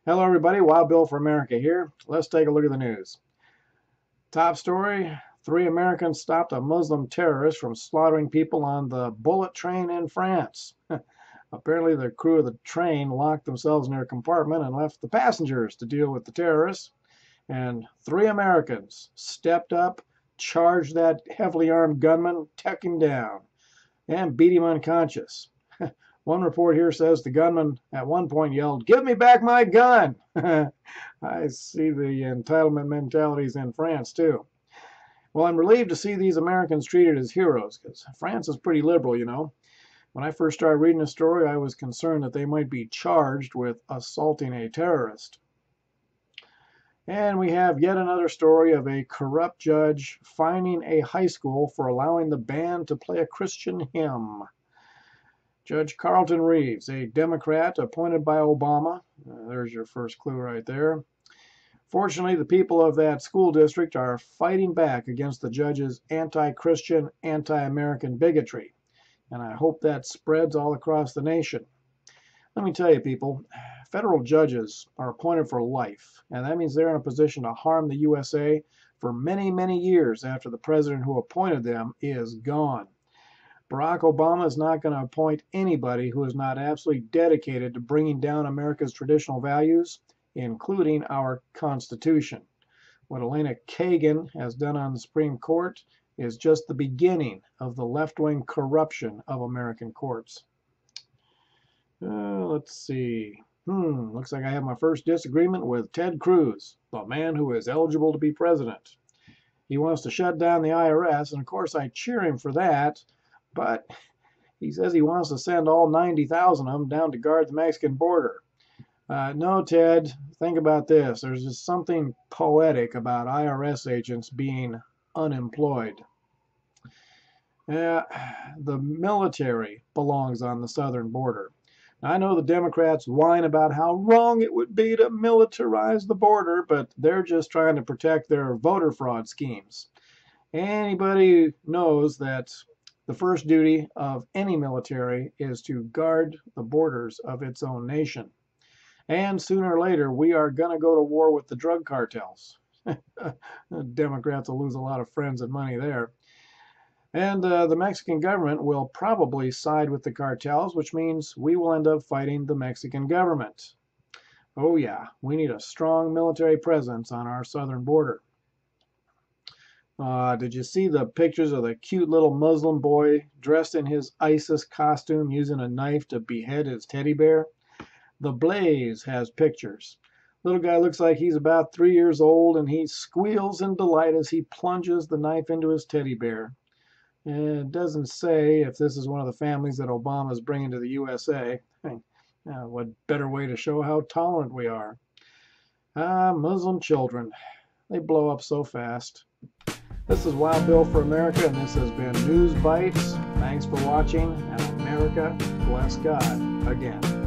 Hello everybody, Wild Bill for America here. Let's take a look at the news. Top story, 3 Americans stopped a Muslim terrorist from slaughtering people on the bullet train in France. Apparently the crew of the train locked themselves in their compartment and left the passengers to deal with the terrorists. And 3 Americans stepped up, charged that heavily armed gunman, took him down, and beat him unconscious. One report here says the gunman at one point yelled, "Give me back my gun!" I see the entitlement mentalities in France too. Well, I'm relieved to see these Americans treated as heroes, because France is pretty liberal, you know. When I first started reading the story, I was concerned that they might be charged with assaulting a terrorist. And we have yet another story of a corrupt judge fining a high school for allowing the band to play a Christian hymn. Judge Carlton Reeves, a Democrat appointed by Obama. There's your first clue right there. Fortunately, the people of that school district are fighting back against the judge's anti-Christian, anti-American bigotry. And I hope that spreads all across the nation. Let me tell you, people, federal judges are appointed for life, and that means they're in a position to harm the USA for many, many years after the president who appointed them is gone. Barack Obama is not going to appoint anybody who is not absolutely dedicated to bringing down America's traditional values, including our Constitution. What Elena Kagan has done on the Supreme Court is just the beginning of the left-wing corruption of American courts. Let's see. Looks like I have my first disagreement with Ted Cruz, the man who is eligible to be president. He wants to shut down the IRS, and of course I cheer him for that. But he says he wants to send all 90,000 of them down to guard the Mexican border. No, Ted, think about this. There's just something poetic about IRS agents being unemployed. The military belongs on the southern border. Now, I know the Democrats whine about how wrong it would be to militarize the border, but they're just trying to protect their voter fraud schemes. Anybody knows that the first duty of any military is to guard the borders of its own nation. And sooner or later, we are going to go to war with the drug cartels. Democrats will lose a lot of friends and money there. And the Mexican government will probably side with the cartels, which means we will end up fighting the Mexican government. Oh yeah, we need a strong military presence on our southern border. Did you see the pictures of the cute little Muslim boy dressed in his ISIS costume using a knife to behead his teddy bear? The Blaze has pictures. Little guy looks like he's about 3 years old, and he squeals in delight as he plunges the knife into his teddy bear. And it doesn't say if this is one of the families that Obama is bringing to the USA. What better way to show how tolerant we are? Muslim children. They blow up so fast. This is Wild Bill for America, and this has been News Bites. Thanks for watching, and America bless God again.